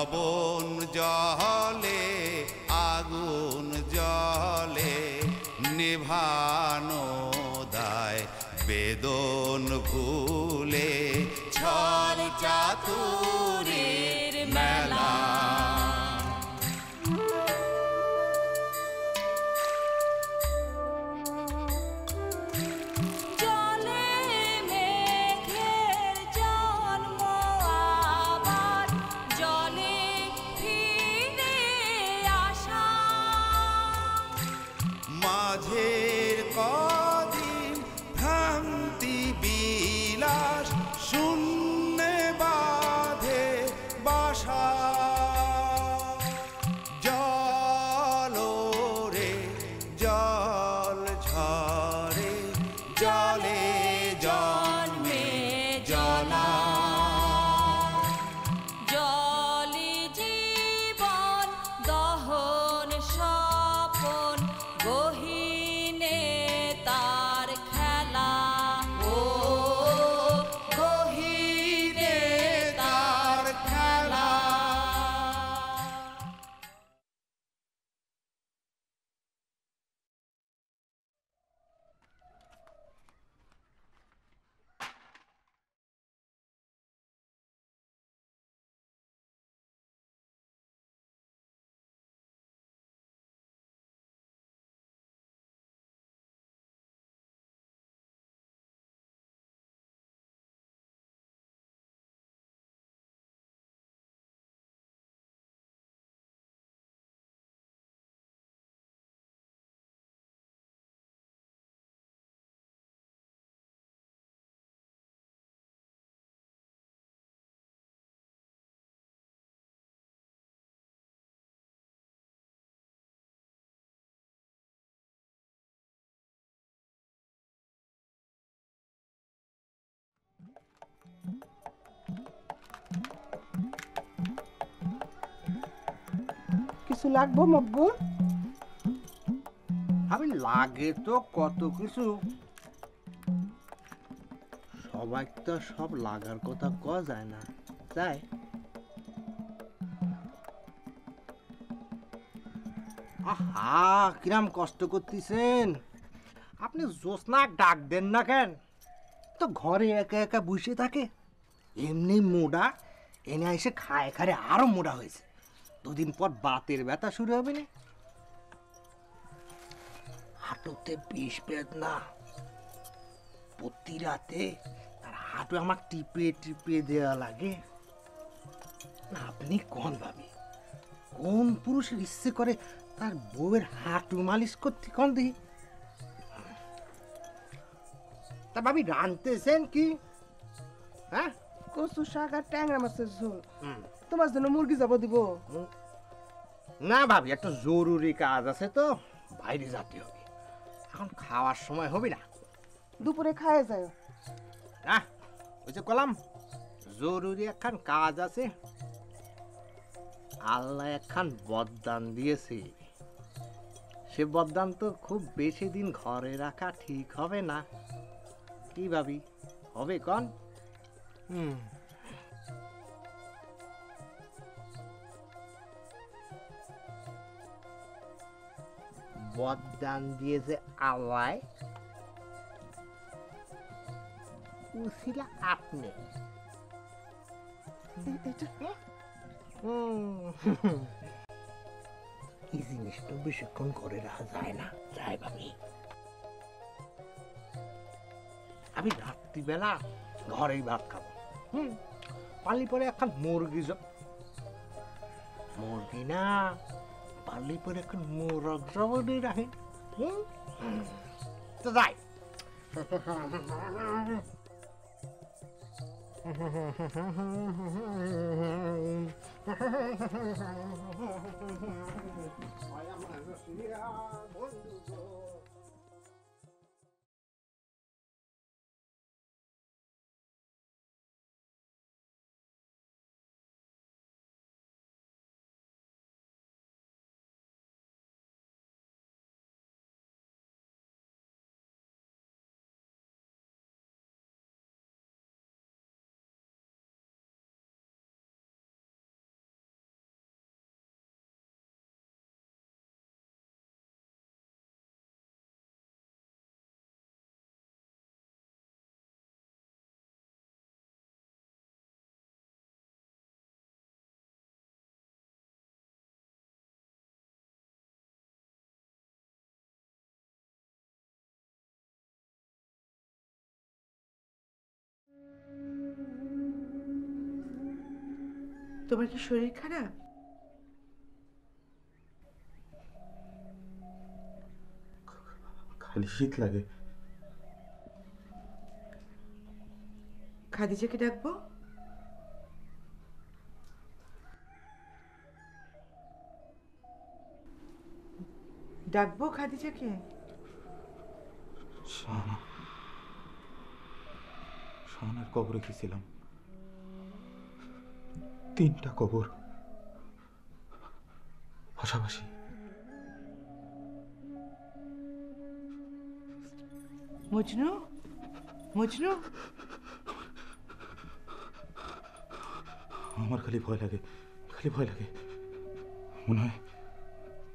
লবণ জলে আগুন জলে নেভানো দায় বেদন ভুলে ছল চাতুরীর মেলা। মাঝের কদিন ভ্রান্তি বিলাস শূন্যে বাঁধে বাসা। জল রে জল ঝরে জলে জন্মে জলা। জলি জীবন দহন স্বপন গহীনে তার খেলা। ও গহীনে তার খেলা। কিছু লাগবো মকবুল? আমি লাগে তো কত কিছু, সবাই তো সব লাগার কথা কওয়া যায় না, তাই আহা কিরাম কষ্ট করতেছেন আপনি। জোসনাক ডাক দেন না কেন? তো ঘরে একা একা বসে থাকে, এমনি মোড়া, এনে এসে খায় খারে আরো মোড়া হয়েছে। দুদিন পর বাতের ব্যথা শুরু হবে না। হাঁটুতে বিষ বেদনা, প্রতি রাতে তার হাঁটু আমার টিপে টিপে দেওয়া লাগে। আপনি কোন ভাবি, কোন পুরুষের ইচ্ছে করে তার বউয়ের হাঁটু মালিশ করতে? কোন দেখি তা ভাবি রাঁধতেছেন কি? হ্যাঁ, কচু শাক আর ট্যাংরা মাছের ঝোল। তোমার জন্য মুরগি যাব দিব? না ভাবি, একটা জরুরি কাজ আছে তো বাইরে যেতে হবে, এখন খাওয়ার সময় হবে না। দুপুরে খায় যায়। না ওই যে কলাম জরুরি একখান কাজ আছে। আল্লাহ একখান বরদান দিয়েছে, সে বরদান তো খুব বেশি দিন ঘরে রাখা ঠিক হবে না। কি ভাবি, হবে কন? বরদান দিয়েছে আল্লাহ, উছিলা আপনি। এই জিনিসটা বেশিক্ষণ করে রাখা যায় না, যাই ভাবি। আমি রাত্রিবেলা ঘরেই ভাত খাবো। পারলি পরে এখন মুরগি না, পারলি পরে এখন মোরগ জবনি রাখেন। তো যাই। তোমার কি শরীর খারাপ? খালি শীত লাগে। খাদিজাকে ডাকবো? ডাকবো খাদিজাকে? শাহানার কবরে গেছিলাম, 3টা কবর পাশাপাশি। মজনু, মজনু, আমার খালি ভয় লাগে, খালি ভয় লাগে। মনে হয়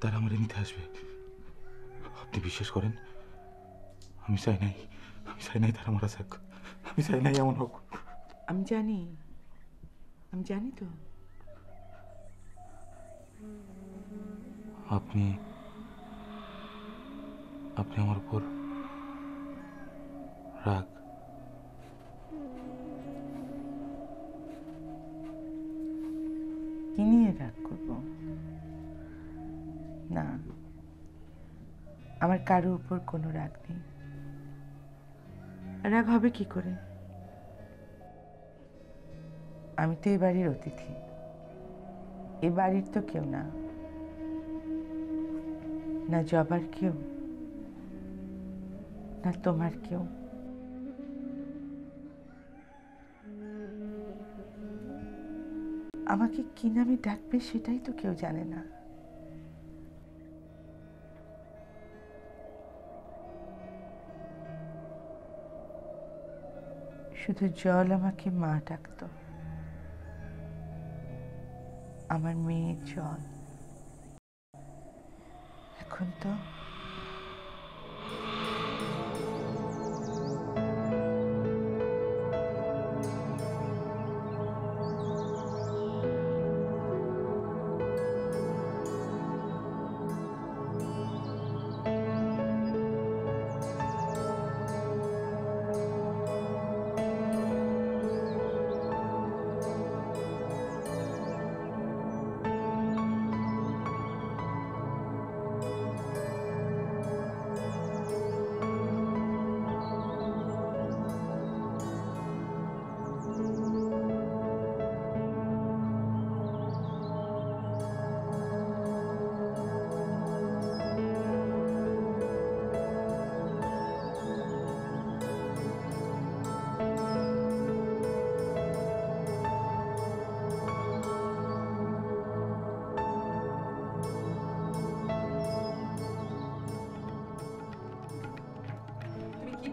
তারা আমার নিতে আসবে। আপনি বিশ্বাস করেন? আমি চাই নাই, আমি চাই নাই তারা মারা যাক, আমি চাই নাই এমন হোক। আমি জানি, আমি জানি তো। আপনি আপনি আমার উপর রাগ? কি নিয়ে রাগ করবো? না, আমার কারো উপর কোনো রাগ নেই। রাগ হবে কি করে? আমি তো এ বাড়ির অতিথি, এ বাড়ির তো কেউ না, না জবার কেউ, না তোমার কেউ। আমাকে কি নামে ডাকবে সেটাই তো কেউ জানে না। শুধু জল আমাকে মা ডাকতো, আমার মেয়ে জল। এখন তো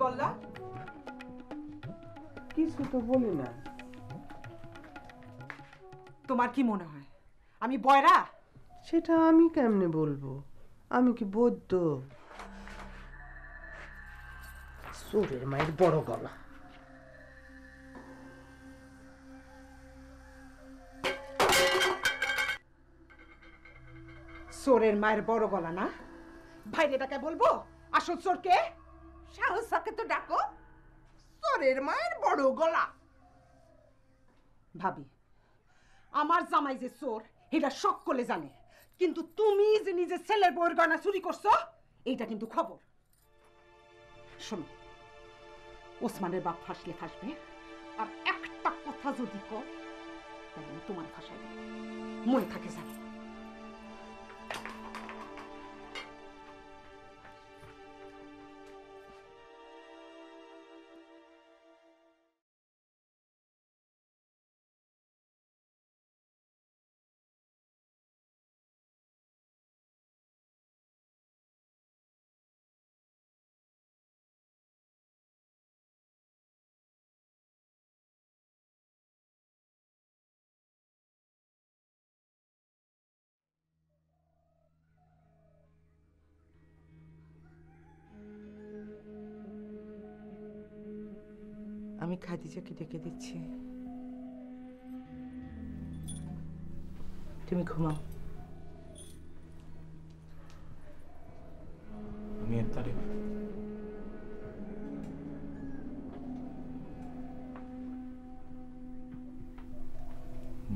বললা? কিছু তো বলি না। তোমার কি মনে হয় আমি বয়রা? সেটা আমি কেমনে বলবো? আমি কি বৈদ্য? চোরের মায়ের বড় গলা। চোরের মায়ের বড় গলা না? ভাইরেটাকে বলবো আসল চোর কে? সাহস থাকে তো ডাকো। চোরের মায়ের বড় গলা। ভাবি, আমার জামাই যে চোর এটা সকলে জানে, কিন্তু তুমি যে নিজের ছেলের বউয়ের গয়না চুরি করছো এইটা কিন্তু খবর। শোনো, ওসমানের বাপ ফাঁসলে ফাঁসবে, আর একটা কথা যদি কও তাহলে আমি তোমার ফাঁসাই দেব। মনে থাকে জানি। আমি খাদিজাকে ডেকে দিচ্ছি, তুমি ঘুমাও। আমি এর তারে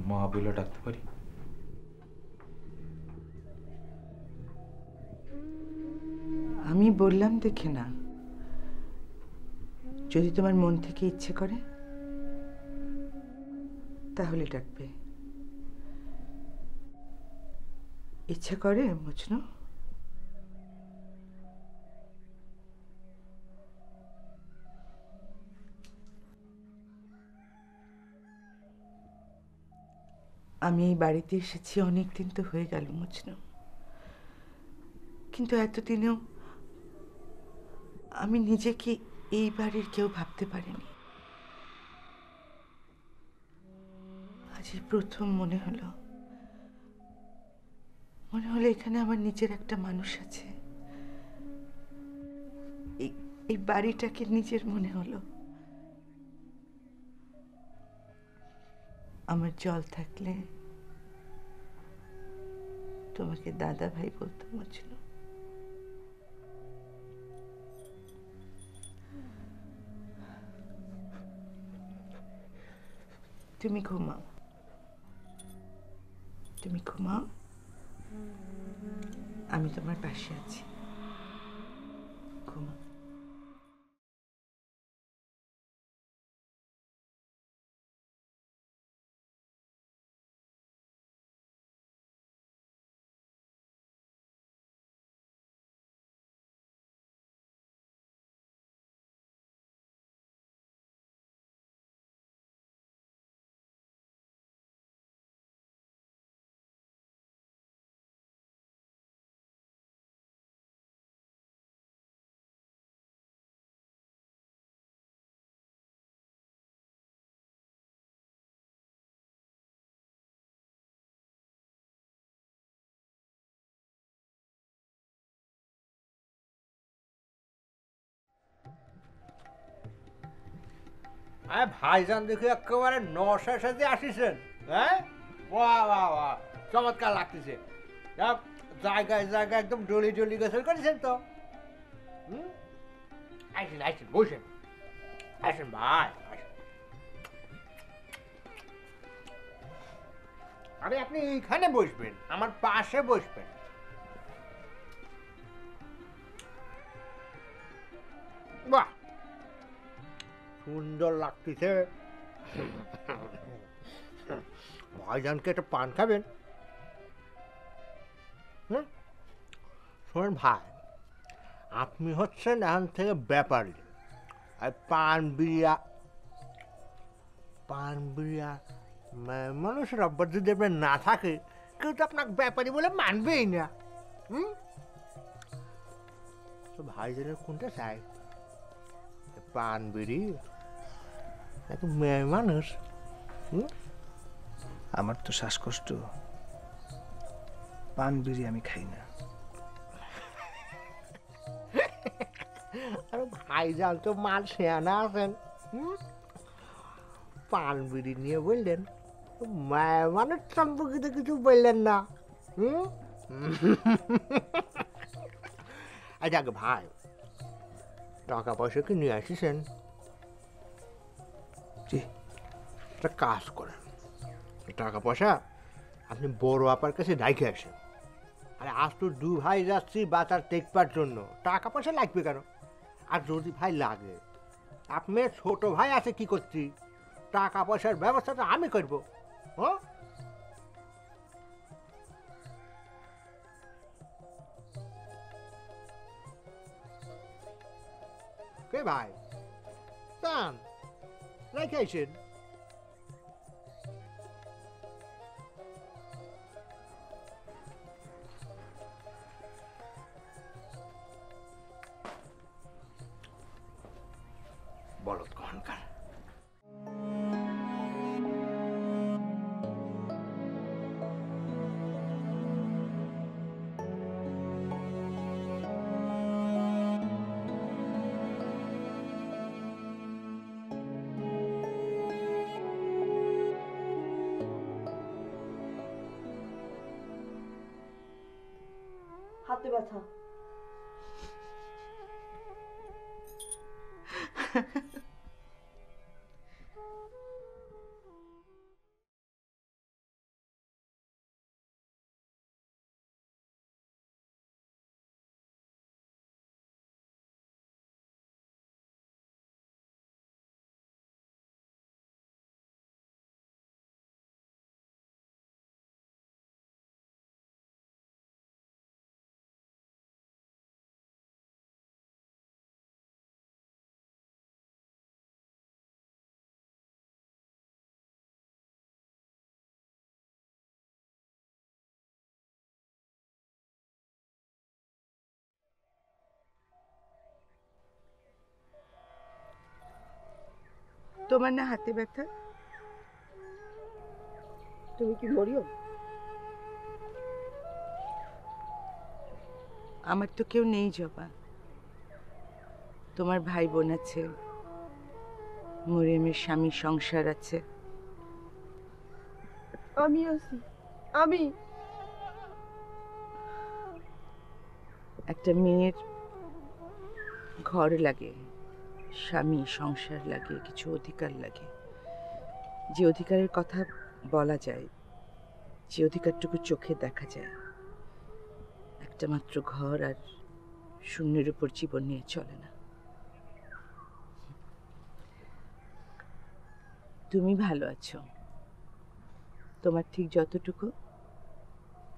মা বলে ডাকতে পারি? আমি বললাম দেখে না, যদি তোমার মন থেকে ইচ্ছে করে তাহলে ডাকবে। ইচ্ছে করে মজনু? আমি এই বাড়িতে এসেছি অনেক দিন তো হয়ে গেল মজনু, কিন্তু এতদিনেও আমি নিজেকে এই বাড়ির কেউ ভাবতে পারিনি। আজ এই প্রথম মনে হলো এখানে আমার নিজের একটা মানুষ আছে। এই বাড়িটাকে নিজের মনে হলো। আমার জল থাকলে তোমাকে দাদা ভাই বলতে মজনু। তুমি ঘুমাও, তুমি ঘুমাও, আমি তোমার পাশে আছি। ঘুমাও। আরে ভাইজান দেখে একেবারে নশার সাথে আসিছেন। হ্যাঁ, বাহ বাহ বাহ, চমৎকার লাগতেছে। জায়গায় জায়গায় একদম ডলি ডলি গোসল করেছেন তো। আইসেন আইসেন, বসেন, আসেন ভাই আসেন। আরে আপনি এইখানে বসবেন, আমার পাশে বসবেন। বাহ, সুন্দর লাগতেছে। ভাইজানকে একটা পান খাবেন? শোনেন ভাই, আপনি হচ্ছেন এখান থেকে ব্যাপারী, আর পান বিড়িয়া মানুষের অভ্যাস যদি আপনার না থাকে, কেউ তো আপনাকে ব্যাপারী বলে মানবেই না। তো ভাইজানের কোনটা চাই, পান বিড়ি এত মেয়ে মানুষ? আমার তো শ্বাসকষ্ট, পান বিড়ি আমি খাই না। আরে ভাইজান তো মাল শেয়ানা আছেন, পান বিড়ি নিয়ে বললেন, মেয়ে মানুষ সম্পর্কিত কিছু বললেন না। আচ্ছা ভাই, টাকা পয়সা কি নিয়ে আসিছেন? জি। একটা কাজ করেন, টাকা পয়সা আপনি বড় আপার কাছে রাইখে আসেন। আরে আজ তো দু ভাই যাচ্ছি বাজার দেখবার জন্য, টাকা পয়সা লাগবে কেন? আর যদি ভাই লাগে, আপনার ছোট ভাই আছে কি করছি, টাকা পয়সার ব্যবস্থাটা আমি করবো। হ্যাঁ, কে ভাই চান রেখে আসেন। বলদ কনকার। হাতে ব্যথা। তোমার না হাতে ব্যথা? তুমি কি মরিয়ম? আমার তো কেউ নেই জবা। তোমার ভাই বোন আছে, মরিয়মের স্বামী সংসার আছে। আমি আছি, আমি। একটা মেয়ের ঘর লাগে, স্বামী সংসার লাগে, কিছু অধিকার লাগে। যে অধিকারের কথা বলা যায়, যে অধিকারটুকু চোখে দেখা যায়, একটা মাত্র ঘর আর শূন্যের উপর জীবন নিয়ে চলে না। তুমি ভালো আছো, তোমার ঠিক যতটুকু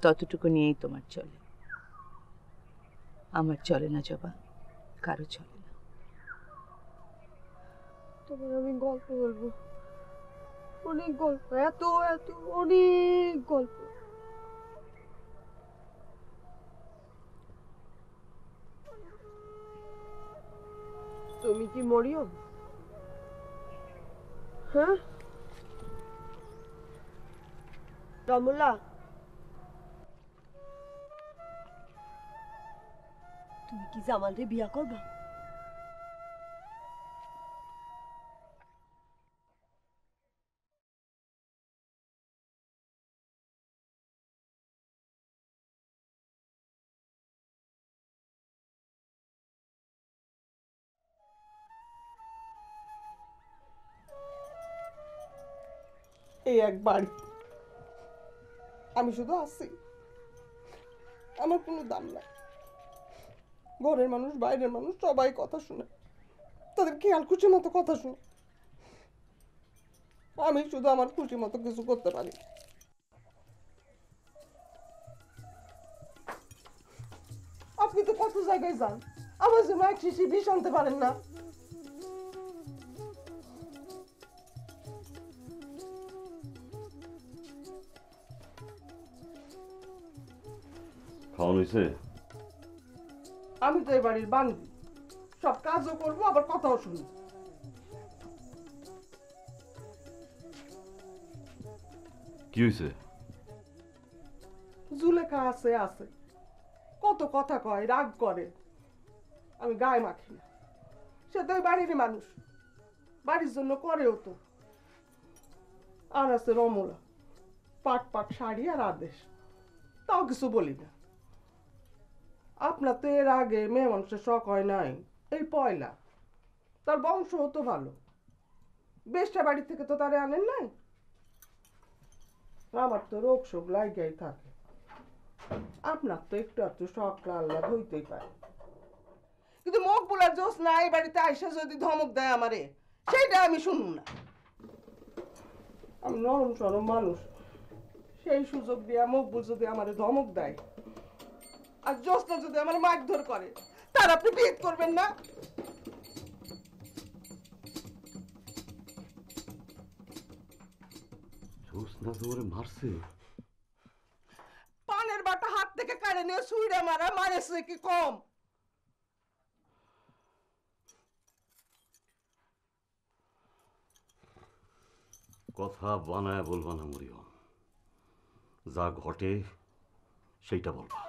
ততটুকু নিয়েই তোমার চলে। আমার চলে না জবা, কারো চলে না। তোমার আমি গল্প বলবো, অনেক গল্প, এত এত অনেক গল্প। তুমি কি মরিয়ম? হ্যাঁ রমলা, তুমি কি জামালরে বিয়া করবা? এই এক বাড়ি, আমি শুধু আছি, আমার কোনো দাম নাই। ঘরের মানুষ বাইরের মানুষ সবাই কথা শুনে, তাদের খেয়াল খুশি মতো কথা শুনে। আমি শুধু আমার খুশি মতো কিছু করতে পারি। আপনি তো কত জায়গায় যান, আমার জন্য এক শিশি বিষ আনতে পারেন না। খাওয়ানো হয়েছে? আমি তো এই বাড়ির বান্দি, সব কাজও করবো আবার কথাও শুনবো। কি হয়েছে? জুলেখা আছে আছে, কত কথা কয়, রাগ করে, আমি গায়ে মাখি না। সে তো এই বাড়িরই মানুষ, বাড়ির জন্য করেও তো। আর আছে রমলা, পাট পাট শাড়ি আর আদেশ, তাও কিছু বলি না। আপনার তো এর আগে মেয়ে মানুষের শখ হয় নাই, এই পয়লা। তার বংশ হতো ভালো, বেশটা বাড়ি থেকে তো তারে আনেন নাই। আমার তো রোগ শোক লাগাই থাকে, আপনার তো একটু একটু শখ আল্লাহ হইতেই পারে। কিন্তু মুখ বলার জোশ না, এই বাড়িতে আইসা যদি ধমক দেয় আমারে, সেইটা আমি শুনুন না। আমি নরম সরম মানুষ, সেই সুযোগ দিয়া মকবুল যদি আমারে ধমক দেয়, আর জোসনা যদি আমার মারধর করে, তার আপনি বিয়ে করবেন না? জোসনা জোরে মারছে? পানের বাটা হাত থেকে কাড়ে নিয়ে সুইড়ে মারা, মারেছে কি কম? কথা বানায় বলবা না মরিয়ম, যা ঘটে সেইটা বলবা।